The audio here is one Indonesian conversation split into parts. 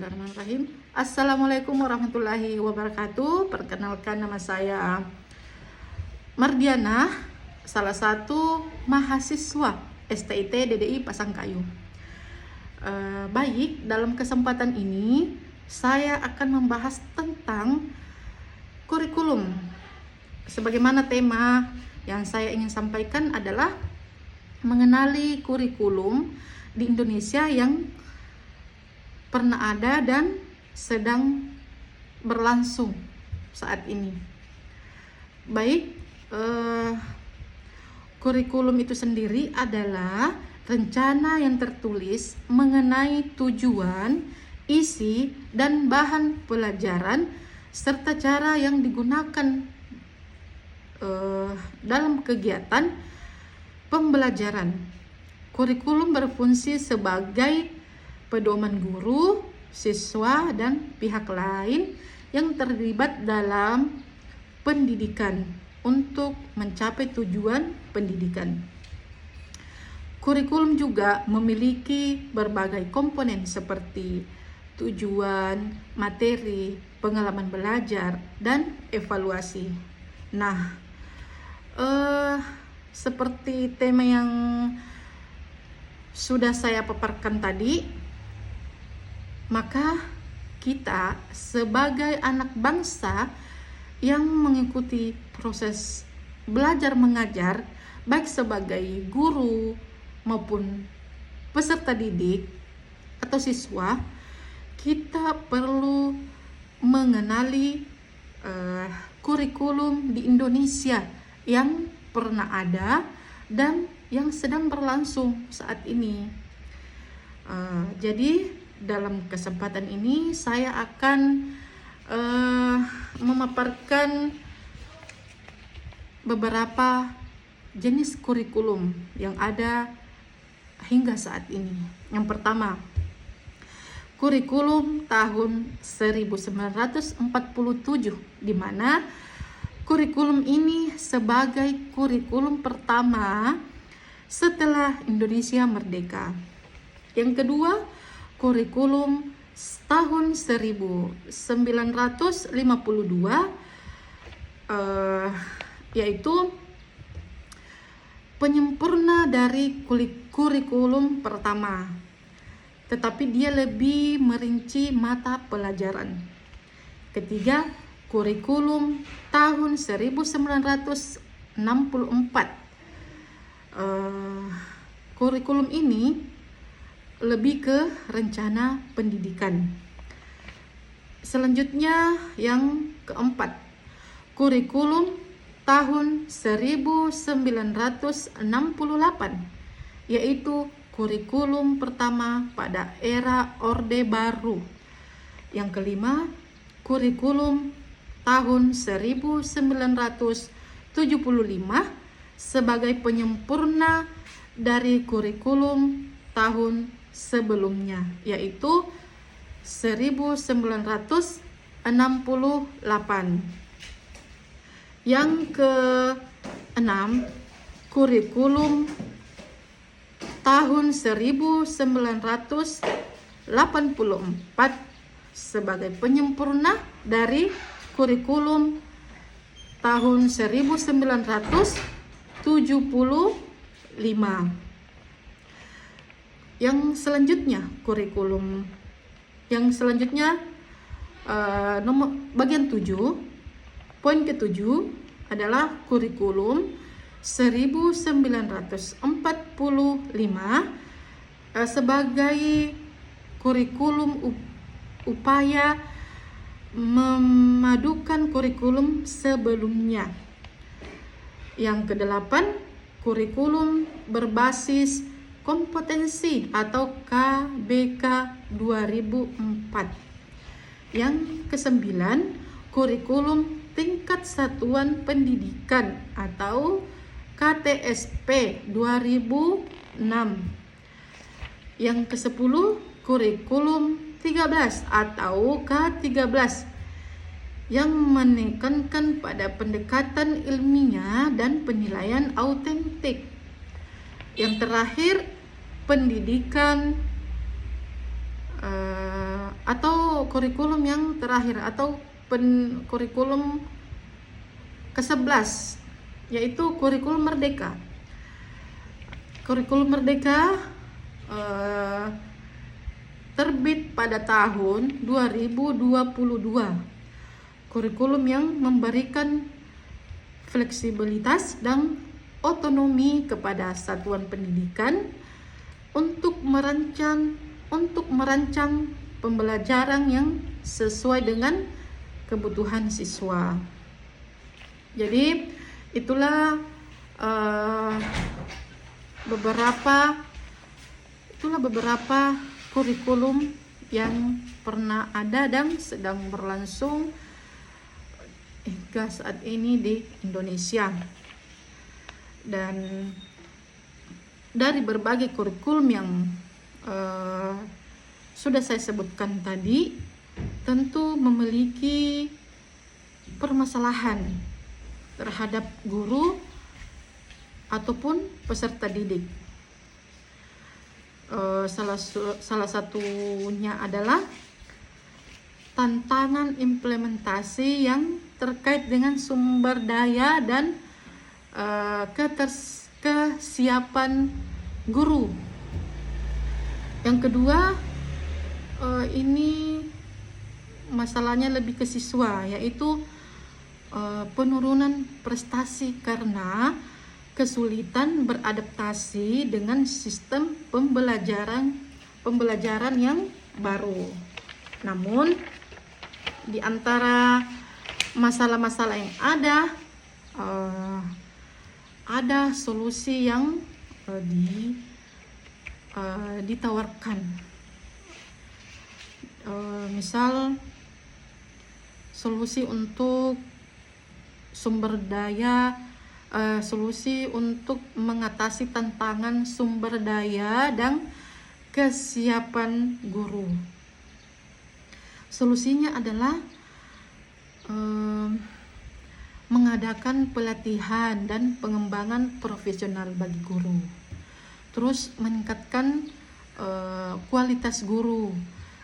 Bismillahirrahmanirrahim. Assalamualaikum warahmatullahi wabarakatuh. Perkenalkan, nama saya Mardiana, salah satu mahasiswa STIT DDI Pasangkayu. Baik, dalam kesempatan ini saya akan membahas tentang kurikulum. Sebagaimana tema yang saya ingin sampaikan adalah mengenali kurikulum di Indonesia yang pernah ada dan sedang berlangsung saat ini. Baik, kurikulum itu sendiri adalah rencana yang tertulis mengenai tujuan, isi, dan bahan pelajaran serta cara yang digunakan dalam kegiatan pembelajaran. Kurikulum berfungsi sebagai pedoman guru, siswa, dan pihak lain yang terlibat dalam pendidikan untuk mencapai tujuan pendidikan. Kurikulum juga memiliki berbagai komponen seperti tujuan, materi, pengalaman belajar, dan evaluasi. Nah, seperti tema yang sudah saya paparkan tadi, maka kita sebagai anak bangsa yang mengikuti proses belajar mengajar, baik sebagai guru maupun peserta didik atau siswa, kita perlu mengenali kurikulum di Indonesia yang pernah ada dan yang sedang berlangsung saat ini. Jadi dalam kesempatan ini saya akan memaparkan beberapa jenis kurikulum yang ada hingga saat ini. Yang pertama, kurikulum tahun 1947, di mana kurikulum ini sebagai kurikulum pertama setelah Indonesia merdeka. Yang kedua, kurikulum tahun 1952, yaitu penyempurna dari kurikulum pertama, tetapi dia lebih merinci mata pelajaran. Ketiga, kurikulum tahun 1964. Kurikulum ini lebih ke rencana pendidikan. Selanjutnya yang keempat, kurikulum tahun 1968, yaitu kurikulum pertama pada era Orde Baru. Yang kelima, kurikulum tahun 1975 sebagai penyempurna dari kurikulum tahun sebelumnya, yaitu 1968. Yang keenam, kurikulum tahun 1984 sebagai penyempurna dari kurikulum tahun 1975. Yang selanjutnya, kurikulum yang selanjutnya nomor bagian 7, poin ke-7 adalah kurikulum 1945 sebagai kurikulum upaya memadukan kurikulum sebelumnya. Yang ke-8, kurikulum berbasis kompetensi atau KBK 2004. Yang ke-9, kurikulum tingkat satuan pendidikan atau KTSP 2006. Yang ke-10, kurikulum 13 atau K13 yang menekankan pada pendekatan ilmiah dan penilaian autentik. Yang terakhir, pendidikan atau kurikulum yang terakhir atau kurikulum ke-11, yaitu kurikulum merdeka. Kurikulum merdeka terbit pada tahun 2022. Kurikulum yang memberikan fleksibilitas dan otonomi kepada satuan pendidikan untuk merancang pembelajaran yang sesuai dengan kebutuhan siswa. Jadi itulah beberapa kurikulum yang pernah ada dan sedang berlangsung hingga saat ini di Indonesia. Dan dari berbagai kurikulum yang sudah saya sebutkan tadi, tentu memiliki permasalahan terhadap guru ataupun peserta didik. Salah satunya adalah tantangan implementasi yang terkait dengan sumber daya dan kesiapan guru. Yang kedua, ini masalahnya lebih ke siswa, yaitu penurunan prestasi karena kesulitan beradaptasi dengan sistem pembelajaran yang baru. Namun di antara masalah-masalah yang ada solusi yang ditawarkan. Misal solusi untuk sumber daya, solusi untuk mengatasi tantangan sumber daya dan kesiapan guru. Solusinya adalah mengadakan pelatihan dan pengembangan profesional bagi guru. Terus meningkatkan kualitas guru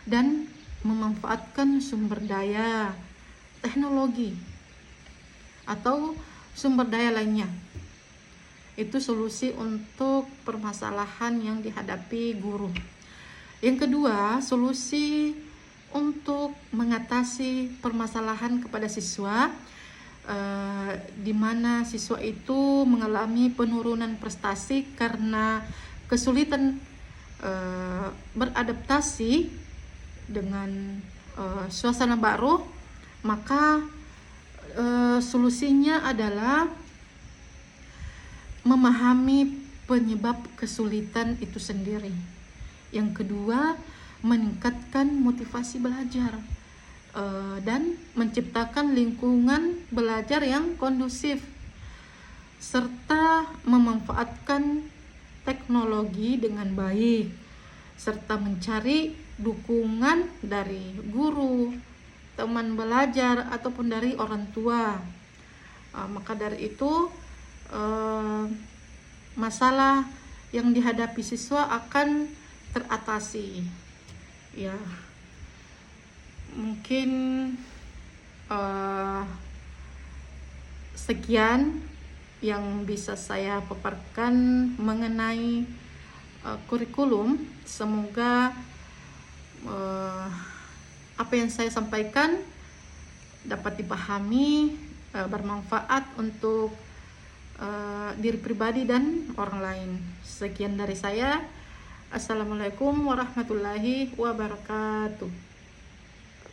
dan memanfaatkan sumber daya teknologi atau sumber daya lainnya. Itu solusi untuk permasalahan yang dihadapi guru. Yang kedua, solusi untuk mengatasi permasalahan kepada siswa, di mana siswa itu mengalami penurunan prestasi karena kesulitan beradaptasi dengan suasana baru, maka solusinya adalah memahami penyebab kesulitan itu sendiri. Yang kedua, meningkatkan motivasi belajar dan menciptakan lingkungan belajar yang kondusif, serta memanfaatkan teknologi dengan baik, serta mencari dukungan dari guru, teman belajar, ataupun dari orang tua. Maka dari itu masalah yang dihadapi siswa akan teratasi. Ya, mungkin sekian yang bisa saya paparkan mengenai kurikulum. Semoga apa yang saya sampaikan dapat dipahami, bermanfaat untuk diri pribadi dan orang lain. Sekian dari saya. Assalamualaikum warahmatullahi wabarakatuh.